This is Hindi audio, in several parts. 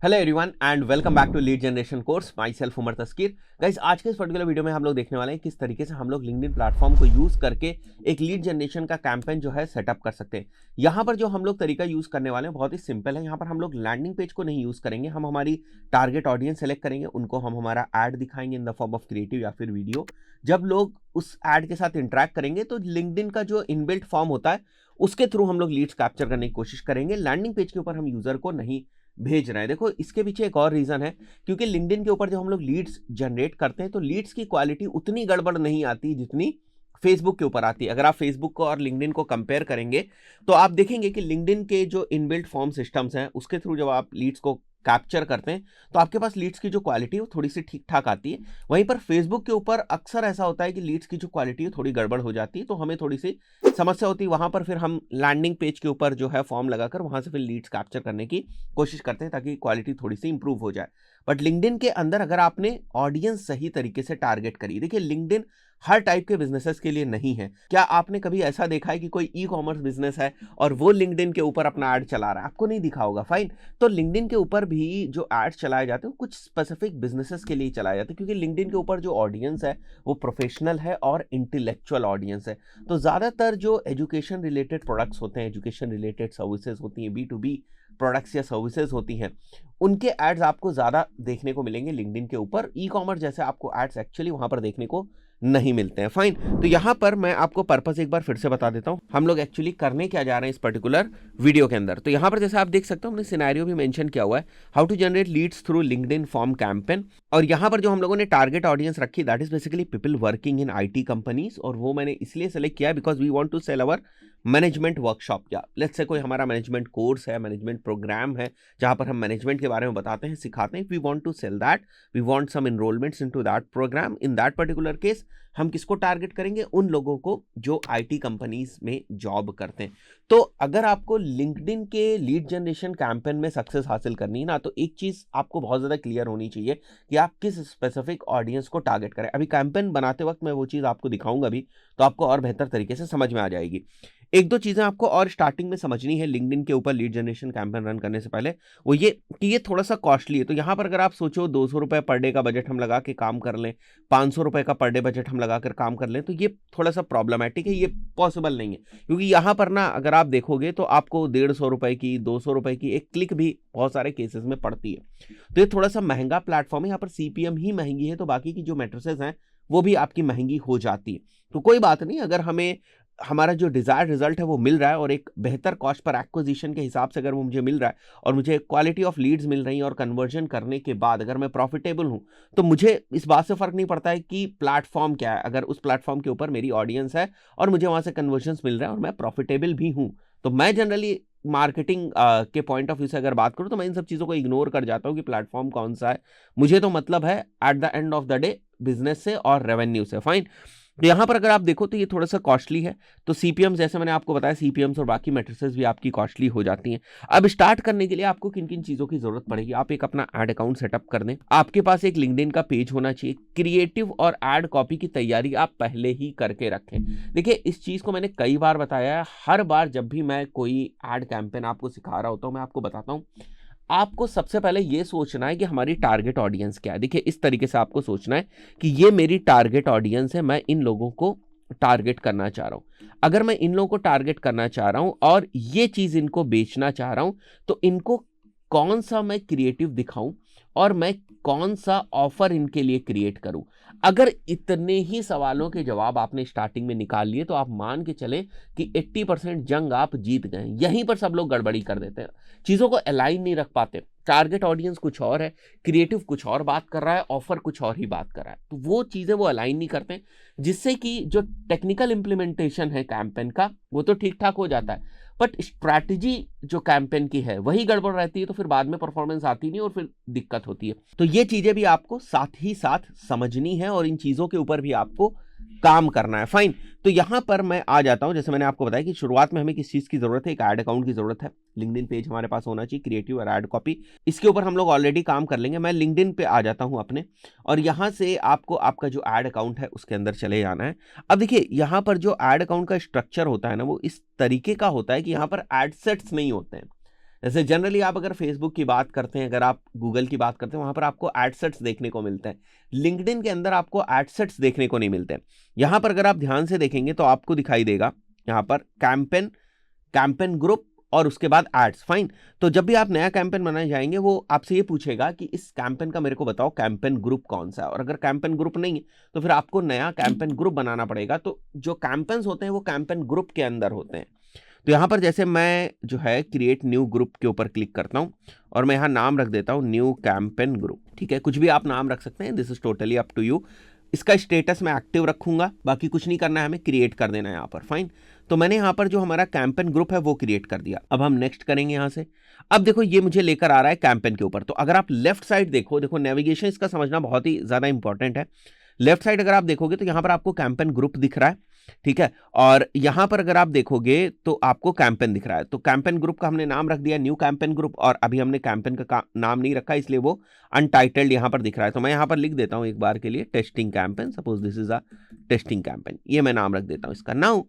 Hello everyone and welcome back to lead generation course. My self Umar Taskeer. Guys, आज के इस पर्टिकुलर वीडियो में हम लोग देखने वाले हैं किस तरीके से हम लोग लिंक्डइन प्लेटफॉर्म को यूज करके एक लीड जनरेशन का कैंपेन जो है सेटअप कर सकते हैं। यहाँ पर जो हम लोग तरीका यूज करने वाले हैं बहुत ही सिंपल है। यहाँ पर हम लोग लैंडिंग पेज को नहीं यूज करेंगे, हम हमारी टारगेट ऑडियंस सेलेक्ट करेंगे, उनको हम हमारा एड दिखाएंगे in the form of creative या फिर वीडियो। जब लोग उस एड के साथ इंटरेक्ट करेंगे तो लिंक्डइन का जो इनबिल्ट फॉर्म होता है उसके थ्रू हम लोग लीड्स कैप्चर करने की कोशिश करेंगे। लैंडिंग पेज के ऊपर हम यूजर को नहीं भेज रहे हैं। देखो, इसके पीछे एक और रीजन है, क्योंकि लिंक्डइन के ऊपर जब हम लोग लीड्स जनरेट करते हैं तो लीड्स की क्वालिटी उतनी गड़बड़ नहीं आती जितनी फेसबुक के ऊपर आती है। अगर आप फेसबुक को और लिंक्डइन को कंपेयर करेंगे तो आप देखेंगे कि लिंक्डइन के जो इनबिल्ट फॉर्म सिस्टम्स हैं उसके थ्रू जब आप लीड्स को कैप्चर करते हैं तो आपके पास लीड्स की जो क्वालिटी है वो थोड़ी सी ठीक ठाक आती है। वहीं पर फेसबुक के ऊपर अक्सर ऐसा होता है कि लीड्स की जो क्वालिटी है थोड़ी गड़बड़ हो जाती है, तो हमें थोड़ी सी समस्या होती है। वहां पर फिर हम लैंडिंग पेज के ऊपर जो है फॉर्म लगाकर वहां से फिर लीड्स कैप्चर करने की कोशिश करते हैं ताकि क्वालिटी थोड़ी सी इंप्रूव हो जाए। बट लिंक्डइन के अंदर अगर आपने ऑडियंस सही तरीके से टारगेट करी, देखिए लिंक्डइन हर टाइप के बिजनेसेस के लिए नहीं है। क्या आपने कभी ऐसा देखा है कि कोई ई कॉमर्स बिजनेस है और वो लिंक्डइन के ऊपर अपना एड चला रहा है? आपको नहीं दिखा होगा, फाइन। तो लिंक्डइन के ऊपर भी जो एड्स चलाए जाते हैं कुछ स्पेसिफिक बिजनेसेस के लिए चलाए जाते हैं, क्योंकि लिंक्डइन के ऊपर जो ऑडियंस है वो प्रोफेशनल है और इंटेलेक्चुअल ऑडियंस है। तो ज्यादातर जो एजुकेशन रिलेटेड प्रोडक्ट्स होते हैं, एजुकेशन रिलेटेड सर्विसेज होती हैं, B2B प्रोडक्ट्स या सर्विसेज होती हैं, उनके एड्स आपको ज्यादा देखने को मिलेंगे लिंक्डइन के ऊपर। ई कॉमर्स जैसे आपको एड्स एक्चुअली वहां पर देखने को नहीं मिलते हैं, फाइन। तो यहां पर मैं आपको पर्पस एक बार फिर से बता देता हूं, हम लोग एक्चुअली करने क्या जा रहे हैं इस पर्टिकुलर वीडियो के अंदर। तो यहां पर जैसे आप देख सकते हो हमने सिनेरियो भी मेंशन किया हुआ है, how to generate leads through LinkedIn form campaign. और यहां पर जो हम लोगों ने टारगेट ऑडियंस रखी that is basically people working in IT companies, और वो मैंने इसलिए सेलेक्ट किया because we want to sell our management workshop. या लेट्स से कोई हमारा मैनेजमेंट कोर्स है, मैनेजमेंट प्रोग्राम है जहां पर हम मैनेजमेंट के बारे में बताते हैं, सिखाते हैं। We want to sell that, we want some enrolments into that programme. In that particular case हम किसको टारगेट करेंगे? उन लोगों को जो IT कंपनीज में जॉब करते हैं। तो अगर आपको लिंक्डइन के लीड जनरेशन कैंपेन में सक्सेस हासिल करनी है ना, तो एक चीज आपको बहुत ज्यादा क्लियर होनी चाहिए कि आप किस स्पेसिफिक ऑडियंस को टारगेट करें। अभी कैंपेन बनाते वक्त मैं वो चीज आपको दिखाऊंगा भी, तो आपको और बेहतर तरीके से समझ में आ जाएगी। एक दो चीजें आपको और स्टार्टिंग में समझनी है लिंक्डइन के ऊपर लीड जनरेशन कैंपेन रन करने से पहले, वो ये कि ये थोड़ा सा कॉस्टली है। तो यहाँ पर अगर आप सोचो 200 रुपए पर डे का बजट हम लगा के काम कर लें, 500 रुपए का पर डे बजट हम लगा कर काम कर लें, तो ये थोड़ा सा प्रॉब्लमैटिक है, ये पॉसिबल नहीं है। क्योंकि यहाँ पर ना अगर आप देखोगे तो आपको 150 रुपए की, 200 रुपए की एक क्लिक भी बहुत सारे केसेस में पड़ती है। तो ये थोड़ा सा महंगा प्लेटफॉर्म है, यहाँ पर CPM ही महंगी है, तो बाकी की जो मैट्रिसेस हैं वो भी आपकी महंगी हो जाती है। तो कोई बात नहीं, अगर हमें हमारा जो डिजायर्ड रिजल्ट है वो मिल रहा है और एक बेहतर कॉस्ट पर एक्विजिशन के हिसाब से अगर वो मुझे मिल रहा है और मुझे क्वालिटी ऑफ लीड्स मिल रही है और कन्वर्जन करने के बाद अगर मैं प्रॉफिटेबल हूं, तो मुझे इस बात से फर्क नहीं पड़ता है कि प्लेटफॉर्म क्या है। अगर उस प्लेटफॉर्म के ऊपर मेरी ऑडियंस है और मुझे वहां से कन्वर्जन मिल रहा है और मैं प्रॉफिटेबल भी हूं, तो मैं जनरली मार्केटिंग के पॉइंट ऑफ व्यू से अगर बात करूं तो मैं इन सब चीजों को इग्नोर कर जाता हूं कि प्लेटफॉर्म कौन सा है। मुझे तो मतलब है at the end of the day business से और रेवेन्यू से, फाइन। तो यहां पर अगर आप देखो तो ये थोड़ा सा कॉस्टली है। तो CPM जैसे मैंने आपको बताया, CPMs और बाकी मैट्रिसेस भी आपकी कॉस्टली हो जाती हैं। अब स्टार्ट करने के लिए आपको किन किन चीजों की जरूरत पड़ेगी? आप एक अपना एड अकाउंट सेटअप कर दें, आपके पास एक लिंक्डइन का पेज होना चाहिए, क्रिएटिव और एड कॉपी की तैयारी आप पहले ही करके रखें। देखिए, इस चीज को मैंने कई बार बताया है, हर बार जब भी मैं कोई एड कैंपेन आपको सिखा रहा होता हूं मैं आपको बताता हूं, आपको सबसे पहले ये सोचना है कि हमारी टारगेट ऑडियंस क्या है। देखिए, इस तरीके से आपको सोचना है कि ये मेरी टारगेट ऑडियंस है, मैं इन लोगों को टारगेट करना चाह रहा हूं। अगर मैं इन लोगों को टारगेट करना चाह रहा हूं और ये चीज इनको बेचना चाह रहा हूं, तो इनको कौन सा मैं क्रिएटिव दिखाऊं और मैं कौन सा ऑफर इनके लिए क्रिएट करूं। अगर इतने ही सवालों के जवाब आपने स्टार्टिंग में निकाल लिए तो आप मान के चले कि 80% जंग आप जीत गए। यहीं पर सब लोग गड़बड़ी कर देते हैं, चीजों को अलाइन नहीं रख पाते। टारगेट ऑडियंस कुछ और है, क्रिएटिव कुछ और बात कर रहा है, ऑफर कुछ और ही बात कर रहा है, तो वो चीजें वो अलाइन नहीं करते, जिससे कि जो टेक्निकल इंप्लीमेंटेशन है कैंपेन का वो तो ठीक ठाक हो जाता है, बट स्ट्रैटेजी जो कैंपेन की है वही गड़बड़ रहती है, तो फिर बाद में परफॉर्मेंस आती नहीं और फिर दिक्कत होती है। तो ये चीजें भी आपको साथ ही साथ समझनी है और इन चीजों के ऊपर भी आपको काम करना है, फाइन। तो यहां पर मैं आ जाता हूं, जैसे मैंने आपको बताया कि शुरुआत में हमें किस चीज की जरूरत है, एक एड अकाउंट की जरूरत है, लिंक्डइन पेज हमारे पास होना चाहिए, क्रिएटिव और एड कॉपी, इसके ऊपर हम लोग ऑलरेडी काम कर लेंगे। मैं लिंक्डइन पे आ जाता हूं अपने, और यहां से आपको आपका जो एड अकाउंट है उसके अंदर चले जाना है। अब देखिए, यहां पर जो एड अकाउंट का स्ट्रक्चर होता है ना वो इस तरीके का होता है कि यहां पर एड सेट्स नहीं होते हैं। जैसे जनरली आप अगर फेसबुक की बात करते हैं, अगर आप गूगल की बात करते हैं, वहां पर आपको एडसेट्स देखने को मिलते हैं। लिंक्डइन के अंदर आपको एडसेट्स देखने को नहीं मिलते। यहां पर अगर आप ध्यान से देखेंगे तो आपको दिखाई देगा यहां पर कैंपेन, कैंपेन ग्रुप और उसके बाद एड्स। फाइन। तो जब भी आप नया कैंपेन बनाने जाएंगे वो आपसे ये पूछेगा कि इस कैंपेन का मेरे को बताओ कैंपेन ग्रुप कौन सा है, और अगर कैंपेन ग्रुप नहीं है तो फिर आपको नया कैंपेन ग्रुप बनाना पड़ेगा। तो जो कैंपेन्स होते हैं वो कैंपेन ग्रुप के अंदर होते हैं। तो यहां पर जैसे मैं जो है क्रिएट न्यू ग्रुप के ऊपर क्लिक करता हूं और मैं यहां नाम रख देता हूं न्यू कैंपेन ग्रुप। ठीक है, कुछ भी आप नाम रख सकते हैं, this is totally up to you. इसका स्टेटस मैं एक्टिव रखूंगा, बाकी कुछ नहीं करना है, हमें क्रिएट कर देना है यहाँ पर। फाइन। तो मैंने यहाँ पर जो हमारा कैंपेन ग्रुप है वो क्रिएट कर दिया। अब हम नेक्स्ट करेंगे यहाँ से। अब देखो ये मुझे लेकर आ रहा है कैंपेन के ऊपर। तो अगर आप लेफ्ट साइड देखो नेविगेशन इसका समझना बहुत ही ज्यादा इंपॉर्टेंट है। लेफ्ट साइड अगर आप देखोगे तो यहाँ पर आपको कैंपेन ग्रुप दिख रहा है, ठीक है, और यहां पर अगर आप देखोगे तो आपको कैंपेन दिख रहा है। तो कैंपेन ग्रुप का हमने नाम रख दिया न्यू कैंपेन ग्रुप, और अभी हमने कैंपेन का नाम नहीं रखा इसलिए वो अनटाइटल्ड यहां पर दिख रहा है। तो मैं यहां पर लिख देता हूं एक बार के लिए testing campaign, suppose this is a testing campaign, ये मैं नाम रख देता हूं इसका। नाउ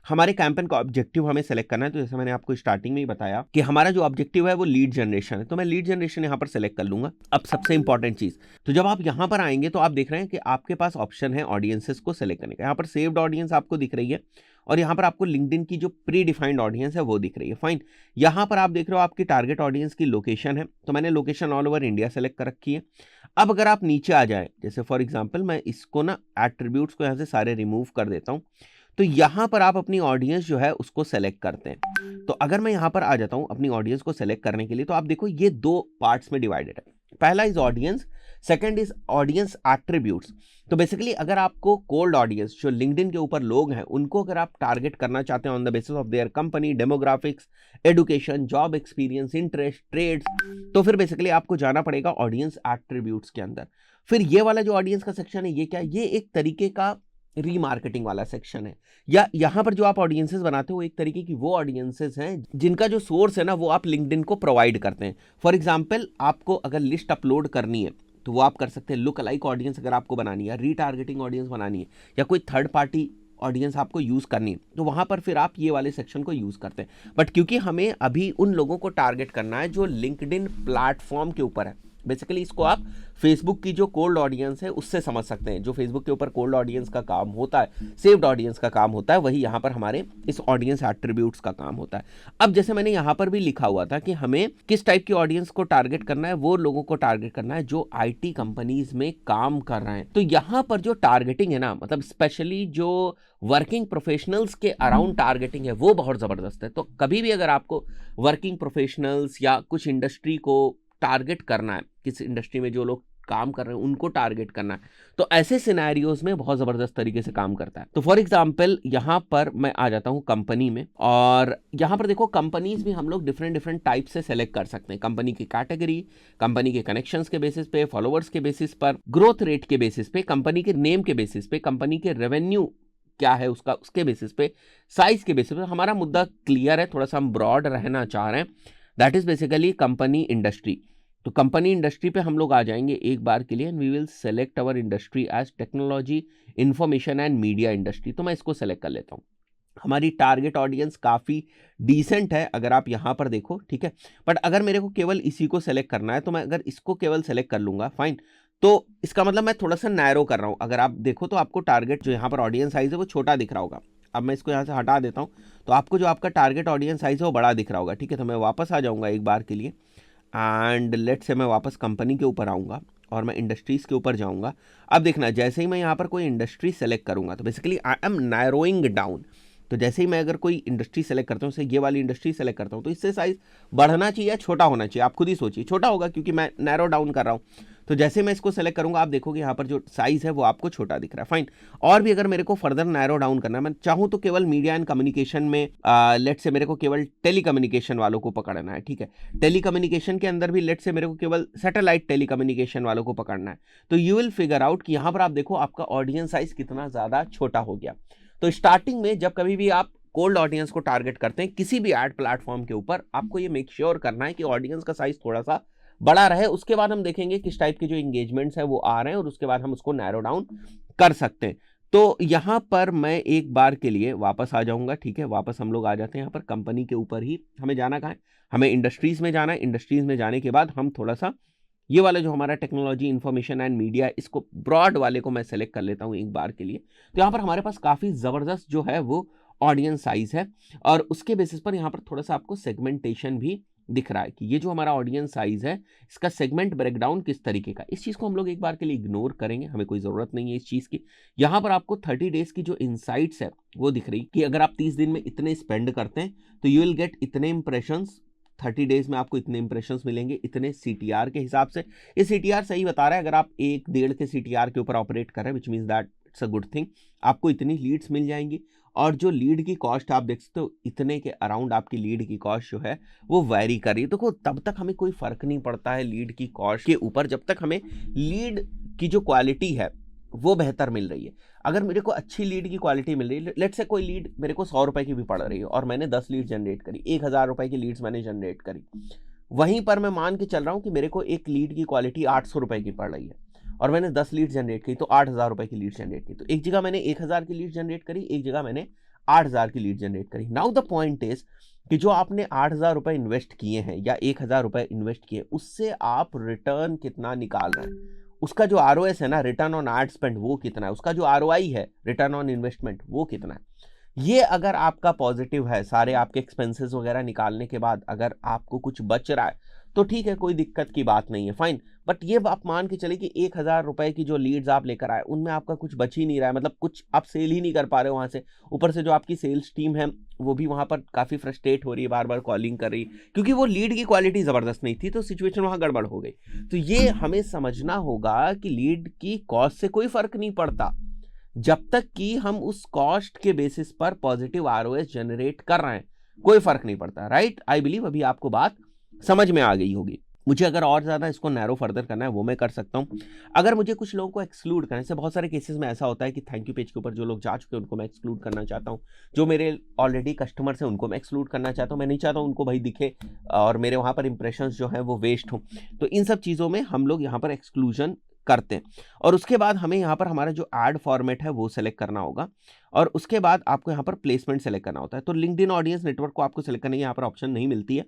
हमारे कैंपेन का ऑब्जेक्टिव हमें सेलेक्ट करना है। तो जैसे मैंने आपको स्टार्टिंग में ही बताया कि हमारा जो ऑब्जेक्टिव है वो लीड जनरेशन है, तो मैं लीड जनरेशन यहां पर सेलेक्ट कर लूंगा। अब सबसे इंपॉर्टेंट चीज, तो जब आप यहां पर आएंगे तो आप देख रहे हैं कि आपके पास ऑप्शन है ऑडियंसेस को सेलेक्ट करने का। यहां पर सेव्ड ऑडियंस आपको दिख रही है और यहां पर आपको लिंक्डइन की जो प्री डिफाइंड ऑडियंस है वो दिख रही है। फाइन। यहां पर आप देख रहे हो आपकी टारगेट ऑडियंस की लोकेशन है, तो मैंने location all over India select कर रखी है। अब अगर आप नीचे आ जाए, जैसे फॉर एग्जांपल मैं इसको ना एट्रीब्यूट्स को यहां से सारे रिमूव कर देता हूं, तो यहां पर आप अपनी ऑडियंस जो है उसको सेलेक्ट करते हैं। तो अगर मैं यहां पर आ जाता हूं अपनी ऑडियंस को सेलेक्ट करने के लिए, तो आप देखो ये दो पार्ट्स में डिवाइडेड है। पहला is audience, second is audience attributes. तो बेसिकली अगर आपको कोल्ड ऑडियंस जो लिंक्डइन के ऊपर लोग हैं उनको अगर आप टारगेट करना चाहते हैं on the basis of their company, demographics, education, job experience, interest, trades, तो फिर बेसिकली आपको जाना पड़ेगा ऑडियंस एट्रीब्यूट्स के अंदर। फिर ये वाला जो ऑडियंस का सेक्शन है ये क्या है, ये एक तरीके का रीमार्केटिंग वाला सेक्शन है, या यहां पर जो आप ऑडियंसेस बनाते हो एक तरीके की वो ऑडियंसेस हैं जिनका जो सोर्स है ना वो आप लिंक्डइन को प्रोवाइड करते हैं। फॉर एग्जांपल आपको अगर लिस्ट अपलोड करनी है तो वो आप कर सकते हैं। लुक अलाइक ऑडियंस अगर आपको बनानी है, रीटारगेटिंग ऑडियंस बनानी है, या कोई थर्ड पार्टी ऑडियंस आपको यूज करनी है, तो वहां पर फिर आप ये वाले सेक्शन को यूज करते हैं। बट क्योंकि हमें अभी उन लोगों को टारगेट करना है जो लिंक्डइन प्लेटफॉर्म के ऊपर है, बेसिकली इसको आप फेसबुक की जो कोल्ड ऑडियंस है उससे समझ सकते हैं। जो फेसबुक के ऊपर कोल्ड ऑडियंस का काम होता है, सेव्ड ऑडियंस का काम होता है, वही यहाँ पर हमारे इस ऑडियंस एट्रीब्यूट्स का काम होता है। अब जैसे मैंने यहाँ पर भी लिखा हुआ था कि हमें किस टाइप की ऑडियंस को टारगेट करना है, वो लोगों को टारगेट करना है जो आईटी कंपनीज में काम कर रहे हैं। तो यहाँ पर जो टारगेटिंग है ना, मतलब स्पेशली जो वर्किंग प्रोफेशनल्स के अराउंड टारगेटिंग है वो बहुत जबरदस्त है। तो कभी भी अगर आपको वर्किंग प्रोफेशनल्स या कुछ इंडस्ट्री को टारगेट करना है, किस इंडस्ट्री में जो लोग काम कर रहे हैं उनको टारगेट करना है, तो ऐसे सिनेरियोज में बहुत जबरदस्त तरीके से काम करता है। तो फॉर एग्जांपल यहां पर मैं आ जाता हूं कंपनी में, और यहां पर देखो कंपनीज भी हम लोग डिफरेंट डिफरेंट टाइप से सेलेक्ट कर सकते हैं। कंपनी की कैटेगरी, कंपनी के कनेक्शंस के बेसिस पे, फॉलोअर्स के बेसिस पर, ग्रोथ रेट के बेसिस पे, कंपनी के नेम के बेसिस पे, कंपनी के रेवेन्यू क्या है उसका, उसके बेसिस पे, साइज के बेसिस पे। हमारा मुद्दा क्लियर है, थोड़ा सा हम ब्रॉड रहना चाह रहे हैं, that is basically company industry. तो कंपनी इंडस्ट्री पे हम लोग आ जाएंगे एक बार के लिए, and we will select our industry as technology, information and media industry. तो मैं इसको सेलेक्ट कर लेता हूँ। हमारी टारगेट ऑडियंस काफ़ी डिसेंट है अगर आप यहाँ पर देखो, ठीक है। बट अगर मेरे को केवल इसी को सेलेक्ट करना है तो मैं अगर इसको केवल सेलेक्ट कर लूँगा, फाइन, तो इसका मतलब मैं थोड़ा सा नैरो कर रहा हूँ। अगर आप देखो तो आपको टारगेट जो यहाँ पर ऑडियंस साइज है वो छोटा दिख रहा होगा। अब मैं इसको यहाँ से हटा देता हूँ तो आपको जो आपका टारगेट ऑडियंस साइज है वो बड़ा दिख रहा होगा, ठीक है। तो मैं वापस आ जाऊँगा एक बार के लिए, एंड लेट से मैं वापस कंपनी के ऊपर आऊँगा और मैं इंडस्ट्रीज़ के ऊपर जाऊँगा। अब देखना, जैसे ही मैं यहाँ पर कोई इंडस्ट्री सेलेक्ट करूँगा तो basically I am narrowing down. तो जैसे ही मैं अगर कोई इंडस्ट्री सेलेक्ट करता हूँ, जैसे ये वाली इंडस्ट्री सेलेक्ट करता हूँ, तो इससे साइज बढ़ना चाहिए या छोटा होना चाहिए, आप खुद ही सोचिए। छोटा होगा क्योंकि मैं नैरो डाउन कर रहा हूँ। तो जैसे मैं इसको सेलेक्ट करूंगा आप देखोगे यहाँ पर जो साइज है वो आपको छोटा दिख रहा है, फाइन। और भी अगर मेरे को फर्दर नैरो डाउन करना है, मैं चाहूँ तो केवल मीडिया एंड कम्युनिकेशन में लेट से मेरे को केवल टेलीकम्युनिकेशन वालों को पकड़ना है, ठीक है। टेलीकम्युनिकेशन के अंदर भी लेट से मेरे को केवल सैटेलाइट टेलीकम्युनिकेशन वालों को पकड़ना है। तो यू विल फिगर आउट कि यहाँ पर आप देखो आपका ऑडियंस साइज कितना ज़्यादा छोटा हो गया। तो स्टार्टिंग में जब कभी भी आप कोल्ड ऑडियंस को टारगेट करते हैं किसी भी एड प्लेटफॉर्म के ऊपर, आपको ये मेक श्योर करना है कि ऑडियंस का साइज थोड़ा सा बड़ा रहे। उसके बाद हम देखेंगे किस टाइप के जो एंगेजमेंट्स है वो आ रहे हैं और उसके बाद हम उसको नैरो डाउन कर सकते हैं। तो यहाँ पर मैं एक बार के लिए वापस आ जाऊंगा, ठीक है। वापस हम लोग आ जाते हैं यहाँ पर कंपनी के ऊपर ही। हमें जाना कहाँ है, हमें इंडस्ट्रीज में जाना है। इंडस्ट्रीज में जाने के बाद हम थोड़ा सा ये वाला जो हमारा टेक्नोलॉजी इंफॉर्मेशन एंड मीडिया, इसको ब्रॉड वाले को मैं सेलेक्ट कर लेता हूँ एक बार के लिए। तो यहाँ पर हमारे पास काफ़ी ज़बरदस्त जो है वो ऑडियंस साइज है, और उसके बेसिस पर यहाँ पर थोड़ा सा आपको सेगमेंटेशन भी दिख रहा है कि ये जो हमारा ऑडियंस साइज है, इसका सेगमेंट ब्रेकडाउन किस तरीके का। इस चीज़ को हम लोग एक बार के लिए इग्नोर करेंगे, हमें कोई ज़रूरत नहीं है इस चीज़ की। यहाँ पर आपको 30 डेज की जो इनसाइट्स है वो दिख रही कि अगर आप 30 दिन में इतने स्पेंड करते हैं तो यू विल गेट इतने इंप्रेशंस, 30 डेज में आपको इतने इंप्रेशंस मिलेंगे इतने CTR के हिसाब से। ये CTR सही बता रहा है, अगर आप 1-1.5 के CTR के ऊपर ऑपरेट कर रहे हैं, which means that it's a good thing. आपको इतनी लीड्स मिल जाएंगी, और जो लीड की कॉस्ट आप देख सकते हो, इतने के अराउंड आपकी लीड की कॉस्ट जो है वो वैरी कर रही है। देखो तब तक हमें कोई फर्क नहीं पड़ता है लीड की कॉस्ट के ऊपर, जब तक हमें लीड की जो क्वालिटी है वो बेहतर मिल रही है। अगर मेरे को अच्छी लीड की क्वालिटी मिल रही है, लेट्स से कोई लीड मेरे को 100 रुपए की भी पड़ रही है और मैंने 10 लीड जनरेट करी, 1000 रुपए की लीड्स मैंने जनरेट करी, वहीं पर मैं मान के चल रहा हूं कि मेरे को एक लीड की क्वालिटी 800 रुपए की पड़ रही है और मैंने 10 लीड जनरेट की तो 8000 रुपए की लीड जनरेट की। तो एक जगह मैंने 1000 की लीड जनरेट करी, एक जगह मैंने 8000 की लीड जनरेट करी। नाउ द पॉइंट इज कि जो आपने 8000 रुपए इन्वेस्ट किए हैं या 1000 रुपए इन्वेस्ट किए, उससे आप रिटर्न कितना निकाल रहे हैं, उसका जो ROS है ना, रिटर्न ऑन एड स्पेंड, वो कितना है, उसका जो ROI है, रिटर्न ऑन इन्वेस्टमेंट, वो कितना है। ये अगर आपका पॉजिटिव है, सारे आपके एक्सपेंसेस वगैरह निकालने के बाद अगर आपको कुछ बच रहा है तो ठीक है, कोई दिक्कत की बात नहीं है, फाइन। बट ये आप मान के चले कि 1000 रुपए की जो लीड्स आप लेकर आए उनमें आपका कुछ बच ही नहीं रहा है, मतलब कुछ आप सेल ही नहीं कर पा रहे हो वहां से। ऊपर से जो आपकी सेल्स टीम है वो भी वहां पर काफी फ्रस्ट्रेट हो रही है, बार बार कॉलिंग कर रही, क्योंकि वो लीड की क्वालिटी जबरदस्त नहीं थी, तो सिचुएशन वहां गड़बड़ हो गई। तो ये हमें समझना होगा कि लीड की कॉस्ट से कोई फर्क नहीं पड़ता जब तक कि हम उस कॉस्ट के बेसिस पर पॉजिटिव ROS जनरेट कर रहे हैं, कोई फर्क नहीं पड़ता, राइट। आई बिलीव अभी आपको बात समझ में आ गई होगी। मुझे अगर और ज्यादा इसको नैरो फर्दर करना है वो मैं कर सकता हूं। अगर मुझे कुछ लोगों को एक्सक्लूड करने से, बहुत सारे केसेस में ऐसा होता है कि थैंक यू पेज के ऊपर जो लोग जा चुके हैं उनको मैं एक्सक्लूड करना चाहता हूं, जो मेरे ऑलरेडी कस्टमर्स हैं उनको मैं एक्सक्लूड करना चाहता हूं। मैं नहीं चाहता हूं उनको भाई दिखे और मेरे वहां पर इंप्रेशंस जो है वो वेस्ट हो। तो इन सब चीजों में हम लोग यहाँ पर एक्सक्लूजन करते हैं, और उसके बाद हमें यहाँ पर हमारा जो एड फॉर्मेट है वो सेलेक्ट करना होगा, और उसके बाद आपको यहाँ पर प्लेसमेंट सेलेक्ट करना होता है। तो लिंक्डइन ऑडियंस नेटवर्क को आपको सेलेक्ट करने की यहाँ पर ऑप्शन नहीं मिलती है।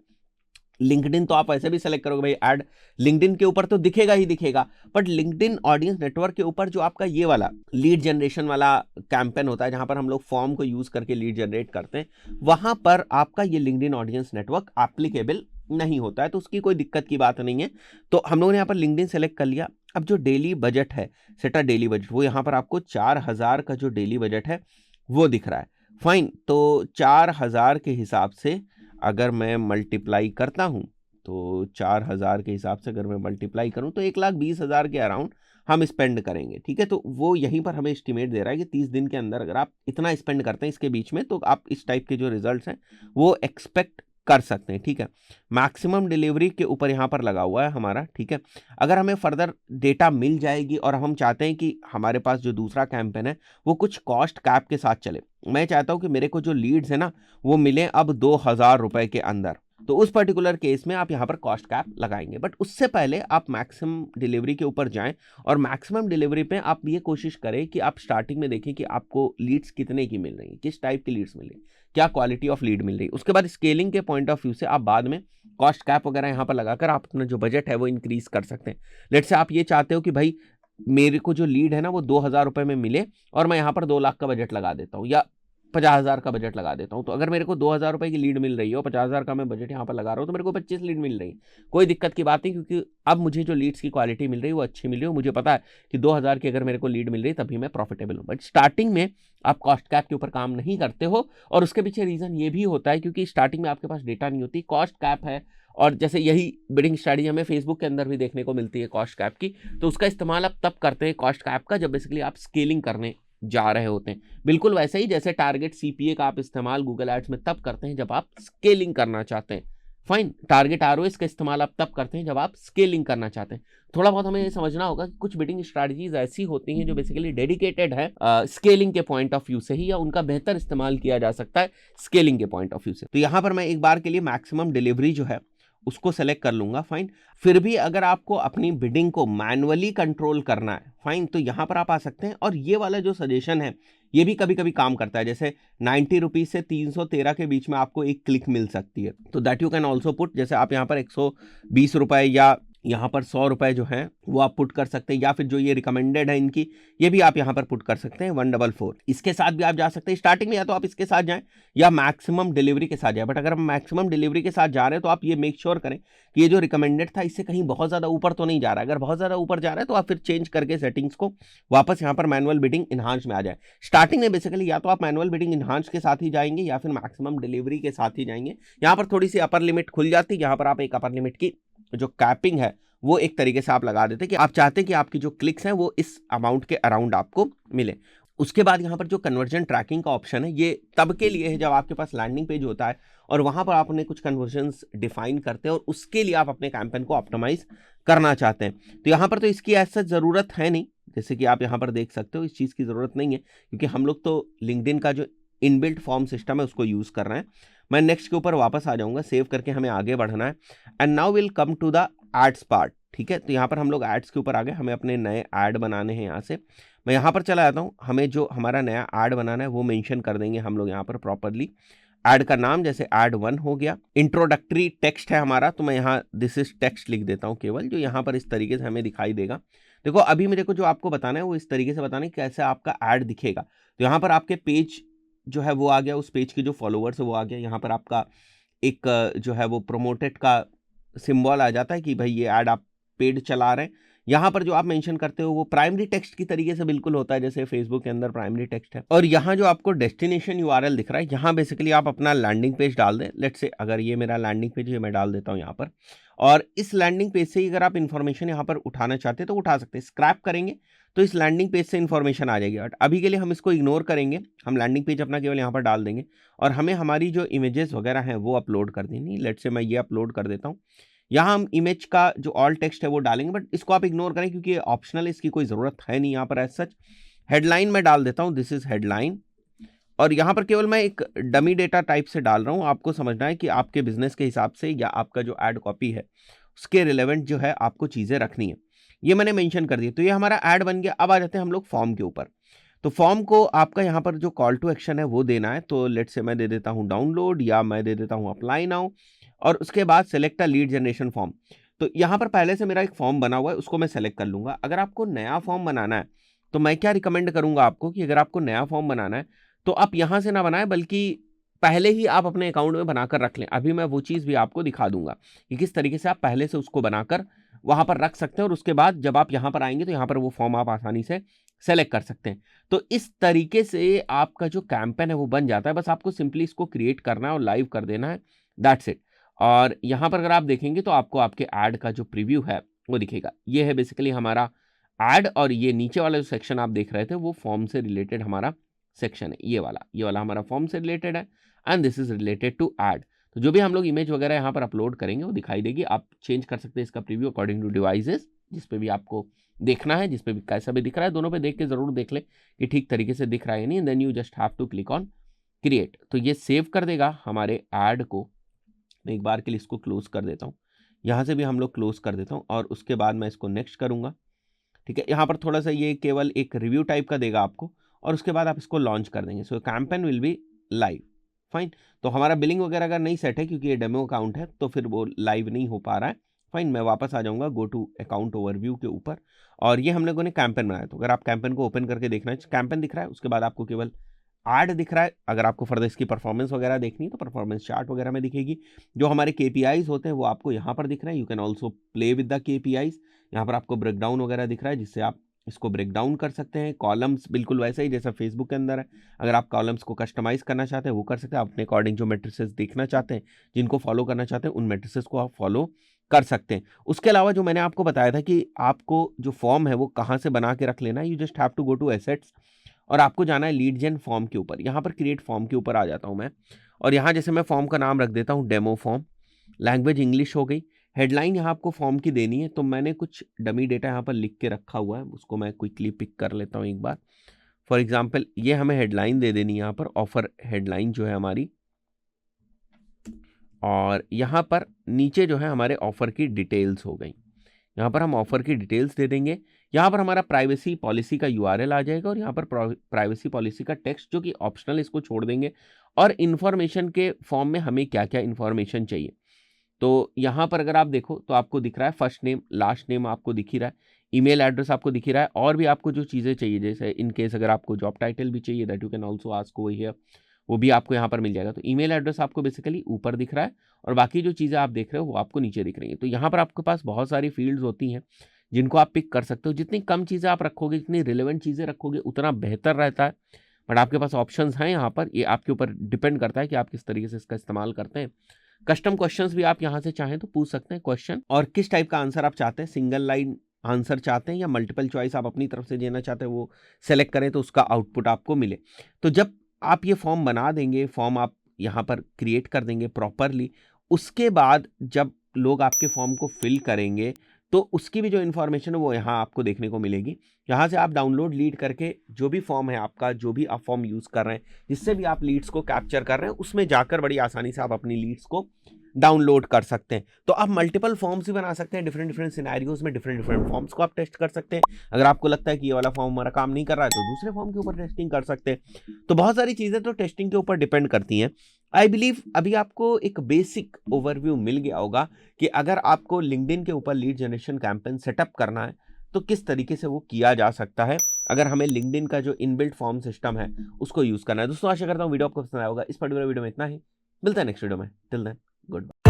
लिंक्डइन तो आप ऐसे भी सेलेक्ट करोगे भाई, ऐड लिंक्डइन के ऊपर तो दिखेगा ही दिखेगा, बट लिंक्डइन ऑडियंस नेटवर्क के ऊपर जो आपका ये वाला लीड जनरेशन वाला कैंपेन होता है, जहां पर हम लोग फॉर्म को यूज करके लीड जनरेट करते हैं, वहां पर आपका ये लिंक्डइन ऑडियंस नेटवर्क एप्लीकेबल नहीं होता है, तो उसकी कोई दिक्कत की बात नहीं है। तो हम लोगों ने यहाँ पर लिंक्डइन सेलेक्ट कर लिया। अब जो डेली बजट है, सेट अ डेली बजट, वो यहाँ पर आपको 4000 का जो डेली बजट है वो दिख रहा है, फाइन। तो 4000 के हिसाब से अगर मैं मल्टीप्लाई करता हूं, तो 4000 के हिसाब से अगर मैं मल्टीप्लाई करूं तो 1,20,000 के अराउंड हम स्पेंड करेंगे, ठीक है। तो वो यहीं पर हमें एस्टिमेट दे रहा है कि 30 दिन के अंदर अगर आप इतना स्पेंड करते हैं इसके बीच में, तो आप इस टाइप के जो रिजल्ट्स हैं वो एक्सपेक्ट कर सकते हैं, ठीक है। मैक्सिमम डिलीवरी के ऊपर यहाँ पर लगा हुआ है हमारा, ठीक है। अगर हमें फर्दर डेटा मिल जाएगी और हम चाहते हैं कि हमारे पास जो दूसरा कैंपेन है वो कुछ कॉस्ट कैप के साथ चले, मैं चाहता हूं कि मेरे को जो लीड्स है ना वो मिले अब 2000 रुपए के अंदर, तो उस पर्टिकुलर केस में आप यहाँ पर कॉस्ट कैप लगाएंगे। बट उससे पहले आप मैक्सिमम डिलीवरी के ऊपर जाएं, और मैक्सिमम डिलीवरी पे आप ये कोशिश करें कि आप स्टार्टिंग में देखें कि आपको लीड्स कितने की मिल रही है, किस टाइप की लीड्स मिल रही है, क्या क्वालिटी ऑफ लीड मिल रही है। उसके बाद स्केलिंग के पॉइंट ऑफ व्यू से आप बाद में कॉस्ट कैप वगैरह यहाँ पर लगाकर आप अपना जो बजट है वो इंक्रीज कर सकते हैं। लेट्स से आप ये चाहते हो कि भाई मेरे को जो लीड है ना वो 2000 रुपए में मिले, और मैं यहाँ पर 2 लाख का बजट लगा देता हूँ या 50,000 का बजट लगा देता हूँ। तो अगर मेरे को 2000 रुपए की लीड मिल रही है और 50,000 का मैं बजट यहाँ पर लगा रहा हूँ, तो मेरे को 25 लीड मिल रही है, कोई दिक्कत की बात नहीं, क्योंकि अब मुझे जो लीड्स की क्वालिटी मिल रही है वो अच्छी मिल रही है। मुझे पता है कि 2000 की अगर मेरे को लीड मिल रही है तभी मैं प्रॉफिटेबल हूँ। बट स्टार्टिंग में आप कॉस्ट कैप के ऊपर काम नहीं करते हो, और उसके पीछे रीजन ये भी होता है क्योंकि स्टार्टिंग में आपके पास डेटा नहीं होती, कॉस्ट कैप है, और जैसे यही बिडिंग स्ट्रैटेजी हमें फेसबुक के अंदर भी देखने को मिलती है कॉस्ट कैप की, तो उसका इस्तेमाल आप तब करते हैं कॉस्ट कैप का जब बेसिकली आप स्केलिंग करने जा रहे होते हैं। बिल्कुल वैसे ही जैसे टारगेट CPA का आप इस्तेमाल गूगल एड्स में तब करते हैं जब आप स्केलिंग करना चाहते हैं, फाइन। टारगेट ROS का इस्तेमाल आप तब करते हैं जब आप स्केलिंग करना चाहते हैं। थोड़ा बहुत हमें ये समझना होगा कि कुछ बिडिंग स्ट्रैटेजीज ऐसी होती हैं जो बेसिकली डेडिकेटेड है स्केलिंग के पॉइंट ऑफ व्यू से ही, या उनका बेहतर इस्तेमाल किया जा सकता है स्केलिंग के पॉइंट ऑफ व्यू से। तो यहाँ पर मैं एक बार के लिए मैक्सिमम डिलीवरी जो है उसको सेलेक्ट कर लूंगा, फाइन। फिर भी अगर आपको अपनी बिडिंग को मैनुअली कंट्रोल करना है, फाइन, तो यहाँ पर आप आ सकते हैं। और ये वाला जो सजेशन है ये भी कभी कभी काम करता है, जैसे 90 रुपीज से 313 के बीच में आपको एक क्लिक मिल सकती है, तो that you can also put. जैसे आप यहाँ पर 120 रुपए या यहाँ पर 100 रुपए जो हैं वो आप पुट कर सकते हैं, या फिर जो ये रिकमेंडेड है इनकी, ये भी आप यहाँ पर पुट कर सकते हैं 144। इसके साथ भी आप जा सकते हैं स्टार्टिंग में, या तो आप इसके साथ जाएं या मैक्सिमम डिलीवरी के साथ जाएं। बट अगर हम मैक्सिमम डिलीवरी के साथ जा रहे हैं तो आप ये मेक श्योर करें कि ये जो रिकमेंडेड था इससे कहीं बहुत ज़्यादा ऊपर तो नहीं जा रहा है। अगर बहुत ज़्यादा ऊपर जा रहा है तो आप फिर चेंज करके सेटिंग्स को वापस यहाँ पर मैनुअल बिडिंग इनहांस में आ जाए। स्टार्टिंग में बेसिकली या तो आप मैनुअल बिडिंग इनहांस के साथ ही जाएंगे या फिर मैक्सिमम डिलीवरी के साथ ही जाएंगे। यहाँ पर थोड़ी सी अपर लिमिट खुल जाती है, यहाँ पर आप एक अपर लिमिट की जो कैपिंग है वो एक तरीके से आप लगा देते कि आप चाहते हैं कि आपकी जो क्लिक्स हैं वो इस अमाउंट के अराउंड आपको मिले। उसके बाद यहाँ पर जो कन्वर्जन ट्रैकिंग का ऑप्शन है ये तब के लिए है जब आपके पास लैंडिंग पेज होता है और वहां पर आप अपने कुछ कन्वर्जन्स डिफाइन करते हैं और उसके लिए आप अपने कैंपेन को ऑप्टिमाइज करना चाहते हैं। तो यहाँ पर तो इसकी ऐसा जरूरत है नहीं, जैसे कि आप यहाँ पर देख सकते हो इस चीज़ की ज़रूरत नहीं है, क्योंकि हम लोग तो लिंक्डइन का जो इनबिल्ट फॉर्म सिस्टम है उसको यूज़ कर रहे हैं। मैं नेक्स्ट के ऊपर वापस आ जाऊँगा, सेव करके हमें आगे बढ़ना है। And now will come to the ads part. ठीक है, तो यहाँ पर हम लोग एड्स के ऊपर आ गए, हमें अपने नए ऐड बनाने हैं। यहाँ से मैं यहाँ पर चला जाता हूँ, हमें जो हमारा नया ऐड बनाना है वो मेंशन कर देंगे हम लोग यहाँ पर प्रॉपरली। ऐड का नाम जैसे ऐड 1 हो गया। इंट्रोडक्टरी टेक्स्ट है हमारा, तो मैं यहाँ दिस इज टेक्स्ट लिख देता हूँ केवल, जो यहाँ पर इस तरीके से हमें दिखाई देगा। देखो अभी मेरे को जो आपको बताना है वो इस तरीके से बताना है कैसे आपका ऐड दिखेगा। तो यहाँ पर आपके पेज जो है वो आ गया, उस पेज के जो फॉलोअर्स है वो आ गया। यहाँ पर आपका एक जो है वो प्रोमोटेड का सिंबल आ जाता है कि भाई ये ऐड आप पेड चला रहे हैं। यहाँ पर जो आप मेंशन करते हो वो प्राइमरी टेक्स्ट की तरीके से बिल्कुल होता है, जैसे फेसबुक के अंदर प्राइमरी टेक्स्ट है। और यहाँ जो आपको डेस्टिनेशन यूआरएल दिख रहा है, यहाँ बेसिकली आप अपना लैंडिंग पेज डाल दें। लेट्स से अगर ये मेरा लैंडिंग पेज है, मैं डाल देता हूँ यहाँ पर, और इस लैंडिंग पेज से ही अगर आप इन्फॉर्मेशन यहाँ पर उठाना चाहते हैं तो उठा सकते हैं। स्क्रैप करेंगे तो इस लैंडिंग पेज से इन्फॉर्मेशन आ जाएगी, बट अभी के लिए हम इसको इग्नोर करेंगे। हम लैंडिंग पेज अपना केवल यहाँ पर डाल देंगे और हमें हमारी जो इमेजेस वगैरह हैं वो अपलोड कर देनी। लेट्स से मैं ये अपलोड कर देता हूँ। यहाँ हम इमेज का जो ऑल टेक्स्ट है वो डालेंगे, बट इसको आप इग्नोर करें क्योंकि ये ऑप्शनल है, इसकी कोई ज़रूरत है नहीं यहाँ पर एज सच। हेडलाइन में डाल देता हूँ, दिस इज हेडलाइन। और यहाँ पर केवल मैं एक डमी डेटा टाइप से डाल रहा हूँ। आपको समझना है कि आपके बिजनेस के हिसाब से या आपका जो ऐड कॉपी है उसके रिलेवेंट जो है आपको चीज़ें रखनी है। ये मैंने मेंशन कर दिया, तो ये हमारा ऐड बन गया। अब आ जाते हैं हम लोग फॉर्म के ऊपर। तो फॉर्म को आपका यहाँ पर जो कॉल टू एक्शन है वो देना है। तो लेट से मैं दे देता हूँ डाउनलोड, या मैं दे देता हूँ अप्लाई नाउ, और उसके बाद select a lead generation form. तो यहाँ पर पहले से मेरा एक फॉर्म बना हुआ है, उसको मैं सेलेक्ट कर लूँगा। अगर आपको नया फॉर्म बनाना है तो मैं क्या रिकमेंड करूँगा आपको कि अगर आपको नया फॉर्म बनाना है तो आप यहाँ से ना बनाएं, बल्कि पहले ही आप अपने अकाउंट में बनाकर रख लें। अभी मैं वो चीज़ भी आपको दिखा दूंगा कि किस तरीके से आप पहले से उसको बनाकर वहाँ पर रख सकते हैं, और उसके बाद जब आप यहाँ पर आएंगे तो यहाँ पर वो फॉर्म आप आसानी से सेलेक्ट कर सकते हैं। तो इस तरीके से आपका जो कैंपेन है वो बन जाता है। बस आपको सिंपली इसको क्रिएट करना है और लाइव कर देना है, दैट्स इट। और यहाँ पर अगर आप देखेंगे तो आपको आपके ऐड का जो प्रीव्यू है वो दिखेगा। ये है बेसिकली हमारा ऐड, और ये नीचे वाला जो सेक्शन आप देख रहे थे वो फॉर्म से रिलेटेड हमारा सेक्शन है। ये वाला हमारा फॉर्म से रिलेटेड है, and this is related to ad. तो जो भी हम लोग इमेज वगैरह यहाँ पर अपलोड करेंगे वो दिखाई देगी। आप चेंज कर सकते हैं इसका प्रीव्यू अकॉर्डिंग टू डिवाइसेस, जिस पे भी आपको देखना है, जिस पे भी कैसा भी दिख रहा है। दोनों पे देख के जरूर देख ले कि ठीक तरीके से दिख रहा है नहीं, then you just have to click on create. तो ये सेव कर देगा हमारे ऐड को। मैं एक बार के लिए इसको क्लोज कर देता हूँ, यहाँ से भी हम लोग क्लोज कर देता हूँ, और उसके बाद मैं इसको नेक्स्ट करूँगा। ठीक है, यहाँ पर थोड़ा सा ये केवल एक रिव्यू टाइप का देगा आपको, और उसके बाद आप इसको लॉन्च कर देंगे। So campaign will be live, fine. तो हमारा बिलिंग वगैरह अगर नहीं सेट है क्योंकि ये डेमो अकाउंट है तो फिर वो लाइव नहीं हो पा रहा है, फाइन। मैं वापस आ जाऊँगा गो टू अकाउंट ओवरव्यू के ऊपर, और ये हम लोगों ने कैंपेन बनाया। तो अगर आप कैंपेन को ओपन करके देखना है, कैंपेन दिख रहा है, उसके बाद आपको केवल ऐड दिख रहा है। अगर आपको फर्दर इसकी परफॉर्मेंस वगैरह देखनी है तो परफॉर्मेंस चार्ट वगैरह में दिखेगी। जो हमारे KPIs होते हैं वो आपको यहाँ पर दिख रहे हैं। You can also play with the KPIs। यहाँ पर आपको ब्रेकडाउन वगैरह दिख रहा है, जिससे आप इसको ब्रेक डाउन कर सकते हैं। कॉलम्स बिल्कुल वैसे ही जैसा फेसबुक के अंदर है। अगर आप कॉलम्स को कस्टमाइज करना चाहते हैं वो कर सकते हैं। आप अपने अकॉर्डिंग जो मैट्रिसेस देखना चाहते हैं, जिनको फॉलो करना चाहते हैं, उन मैट्रिसेस को आप फॉलो कर सकते हैं। उसके अलावा जो मैंने आपको बताया था कि आपको जो फॉर्म है वो कहाँ से बना के रख लेना है, you just have to go to assets, और आपको जाना है लीड जेन फॉर्म के ऊपर। यहाँ पर क्रिएट फॉर्म के ऊपर आ जाता हूँ मैं, और यहाँ जैसे मैं फॉर्म का नाम रख देता हूँ डेमो फॉर्म। लैंग्वेज इंग्लिश हो गई। हेडलाइन यहाँ आपको फॉर्म की देनी है, तो मैंने कुछ डमी डेटा यहाँ पर लिख के रखा हुआ है, उसको मैं क्विकली पिक कर लेता हूँ एक बार। फॉर एग्जांपल ये हमें हेडलाइन दे देनी है यहाँ पर, ऑफर हेडलाइन जो है हमारी, और यहाँ पर नीचे जो है हमारे ऑफर की डिटेल्स हो गई। यहाँ पर हम ऑफर की डिटेल्स दे देंगे। यहाँ पर हमारा प्राइवेसी पॉलिसी का यूआरएल आ जाएगा और यहाँ पर प्राइवेसी पॉलिसी का टेक्स्ट जो कि ऑप्शनल, इसको छोड़ देंगे। और इन्फॉर्मेशन के फॉर्म में हमें क्या क्या इन्फॉर्मेशन चाहिए, तो यहाँ पर अगर आप देखो तो आपको दिख रहा है फर्स्ट नेम, लास्ट नेम आपको दिख ही रहा है, ईमेल एड्रेस आपको दिख ही रहा है, और भी आपको जो चीज़ें चाहिए, जैसे इन केस अगर आपको जॉब टाइटल भी चाहिए, that you can also ask over here, वो भी आपको यहाँ पर मिल जाएगा। तो ईमेल एड्रेस आपको बेसिकली ऊपर दिख रहा है और बाकी जो चीज़ें आप देख रहे हो वो आपको नीचे दिख रही है। तो यहाँ पर आपके पास बहुत सारी फील्ड्स होती हैं जिनको आप पिक कर सकते हो। जितनी कम चीज़ें आप रखोगे, जितनी रिलेवेंट चीज़ें रखोगे, उतना बेहतर रहता है। बट आपके पास ऑप्शंस हैं यहाँ पर, ये आपके ऊपर डिपेंड करता है कि आप किस तरीके से इसका इस्तेमाल करते हैं। कस्टम क्वेश्चंस भी आप यहाँ से चाहें तो पूछ सकते हैं क्वेश्चन, और किस टाइप का आंसर आप चाहते हैं, सिंगल लाइन आंसर चाहते हैं या मल्टीपल चॉइस आप अपनी तरफ से देना चाहते हैं, वो सेलेक्ट करें तो उसका आउटपुट आपको मिले। तो जब आप ये फॉर्म बना देंगे, फॉर्म आप यहाँ पर क्रिएट कर देंगे प्रॉपरली, उसके बाद जब लोग आपके फॉर्म को फिल करेंगे तो उसकी भी जो इन्फॉर्मेशन है वो यहाँ आपको देखने को मिलेगी। यहाँ से आप डाउनलोड लीड करके जो भी फॉर्म है आपका, जो भी आप फॉर्म यूज़ कर रहे हैं, जिससे भी आप लीड्स को कैप्चर कर रहे हैं, उसमें जाकर बड़ी आसानी से आप अपनी लीड्स को डाउनलोड कर सकते हैं। तो आप मल्टीपल फॉर्म्स भी बना सकते हैं, डिफरेंट डिफरेंट सिनेरियोज में डिफरेंट डिफरेंट फॉर्म्स को आप टेस्ट कर सकते हैं। अगर आपको लगता है कि ये वाला फॉर्म हमारा काम नहीं कर रहा है तो दूसरे फॉर्म के ऊपर टेस्टिंग कर सकते हैं। तो बहुत सारी चीज़ें तो टेस्टिंग के ऊपर डिपेंड करती हैं। आई बिलीव अभी आपको एक बेसिक ओवरव्यू मिल गया होगा कि अगर आपको लिंक्डइन के ऊपर लीड जनरेशन कैंपेन सेटअप करना है तो किस तरीके से वो किया जा सकता है, अगर हमें लिंक्डइन का जो इनबिल्ट फॉर्म सिस्टम है उसको यूज़ करना है। दोस्तों आशा करता हूँ वीडियो आपको पसंद आया होगा। इस पर्टिकुलर वीडियो में इतना ही, मिलता है नेक्स्ट वीडियो में। Till then good bye.